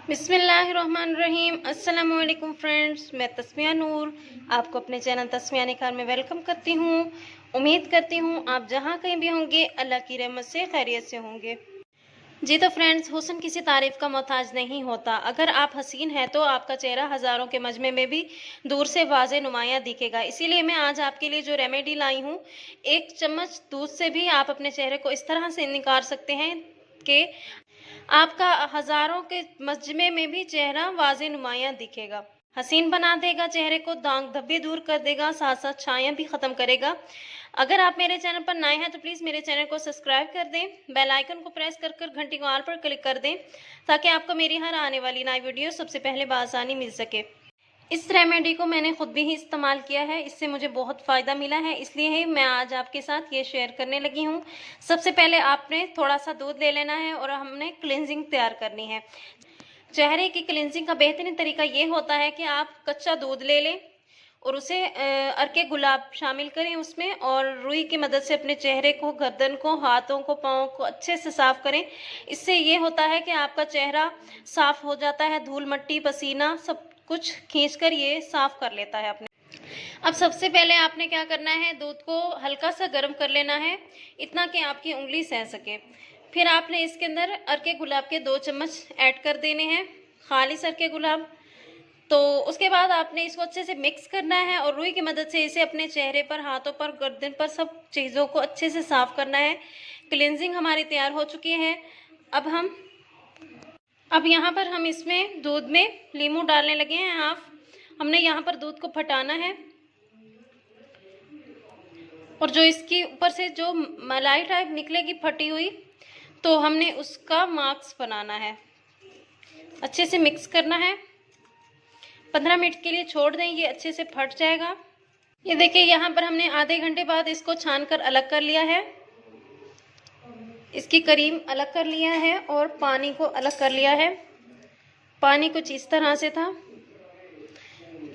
बिस्मिल्लाहिर्रहमानिर्रहीम। अस्सलामुअलैकुम फ्रेंड्स, मैं तस्मिया नूर आपको अपने चैनल तस्मिया निखार में वेलकम करती हूँ। उम्मीद करती हूँ आप जहाँ कहीं भी होंगे अल्लाह की रहमत से खैरियत से होंगे। जी तो फ्रेंड्स, हुस्न किसी तारीफ़ का मोहताज नहीं होता। अगर आप हसीन हैं तो आपका चेहरा हज़ारों के मजमे में भी दूर से वाज़े नुमाया दिखेगा। इसीलिए मैं आज आपके लिए जो रेमेडी लाई हूँ, 1 चम्मच दूध से भी आप अपने चेहरे को इस तरह से निखार सकते हैं कि आपका हज़ारों के मजमे में भी चेहरा वाज़े नुमाया दिखेगा। हसीन बना देगा चेहरे को, दाग धब्बे दूर कर देगा, साथ साथ छाया भी ख़त्म करेगा। अगर आप मेरे चैनल पर नए हैं तो प्लीज़ मेरे चैनल को सब्सक्राइब कर दें, बेल आइकन को प्रेस कर कर घंटी को ऑल पर क्लिक कर दें, ताकि आपको मेरी हर आने वाली नई वीडियो सबसे पहले बआसानी मिल सके। इस रेमेडी को मैंने खुद भी ही इस्तेमाल किया है, इससे मुझे बहुत फ़ायदा मिला है, इसलिए ही मैं आज आपके साथ ये शेयर करने लगी हूँ। सबसे पहले आपने थोड़ा सा दूध ले लेना है और हमने क्लिनजिंग तैयार करनी है। चेहरे की क्लिनजिंग का बेहतरीन तरीका ये होता है कि आप कच्चा दूध ले लें और उसे अर्के गुलाब शामिल करें उसमें, और रुई की मदद से अपने चेहरे को, गर्दन को, हाथों को, पाँव को अच्छे से साफ़ करें। इससे ये होता है कि आपका चेहरा साफ़ हो जाता है, धूल मट्टी पसीना सब कुछ खींचकर ये साफ़ कर लेता है अपने। अब सबसे पहले आपने क्या करना है, दूध को हल्का सा गर्म कर लेना है, इतना कि आपकी उंगली सह सके। फिर आपने इसके अंदर अर्के गुलाब के 2 चम्मच ऐड कर देने हैं, खालिस अर्के गुलाब। तो उसके बाद आपने इसको अच्छे से मिक्स करना है और रुई की मदद से इसे अपने चेहरे पर, हाथों पर, गर्दन पर, सब चीज़ों को अच्छे से साफ़ करना है। क्लिनजिंग हमारी तैयार हो चुकी है। अब यहाँ पर हम इसमें दूध में लीमू डालने लगे हैं हाफ। हमने यहाँ पर दूध को फटाना है और जो इसकी ऊपर से जो मलाई टाइप निकलेगी फटी हुई, तो हमने उसका मास्क बनाना है। अच्छे से मिक्स करना है, 15 मिनट के लिए छोड़ दें, ये अच्छे से फट जाएगा। ये देखिए यहाँ पर हमने आधे घंटे बाद इसको छानकर अलग कर लिया है, इसकी क्रीम अलग कर लिया है और पानी को अलग कर लिया है। पानी कुछ इस तरह से था।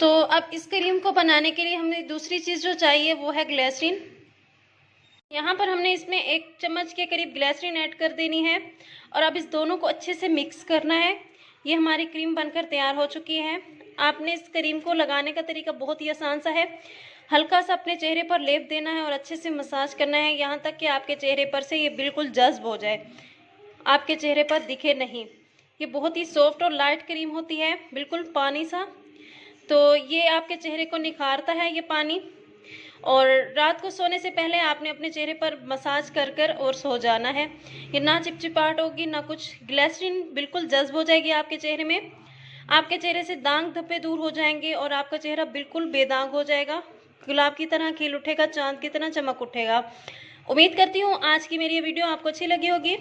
तो अब इस क्रीम को बनाने के लिए हमें दूसरी चीज़ जो चाहिए वो है ग्लिसरीन। यहाँ पर हमने इसमें 1 चम्मच के करीब ग्लिसरीन ऐड कर देनी है और अब इस दोनों को अच्छे से मिक्स करना है। ये हमारी क्रीम बनकर तैयार हो चुकी है। आपने इस क्रीम को लगाने का तरीका बहुत ही आसान सा है। हल्का सा अपने चेहरे पर लेप देना है और अच्छे से मसाज करना है, यहाँ तक कि आपके चेहरे पर से ये बिल्कुल जज्ब हो जाए, आपके चेहरे पर दिखे नहीं। ये बहुत ही सॉफ्ट और लाइट क्रीम होती है, बिल्कुल पानी सा। तो ये आपके चेहरे को निखारता है ये पानी। और रात को सोने से पहले आपने अपने चेहरे पर मसाज कर कर और सो जाना है। ये ना चिपचिपाहट होगी ना कुछ, ग्लिसरीन बिल्कुल जज्ब हो जाएगी आपके चेहरे में। आपके चेहरे से दाग धब्बे दूर हो जाएंगे और आपका चेहरा बिल्कुल बेदाग हो जाएगा, गुलाब की तरह खिल उठेगा, चांद की तरह चमक उठेगा। उम्मीद करती हूँ आज की मेरी ये वीडियो आपको अच्छी लगी होगी।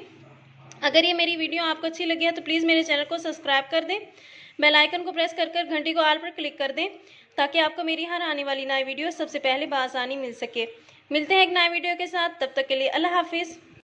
अगर ये मेरी वीडियो आपको अच्छी लगी है तो प्लीज़ मेरे चैनल को सब्सक्राइब कर दें, बेल आइकन को प्रेस कर कर घंटी को ऑल पर क्लिक कर दें, ताकि आपको मेरी हर आने वाली नई वीडियो सबसे पहले बआसानी मिल सके। मिलते हैं एक नए वीडियो के साथ, तब तक के लिए अल्लाह हाफिज़।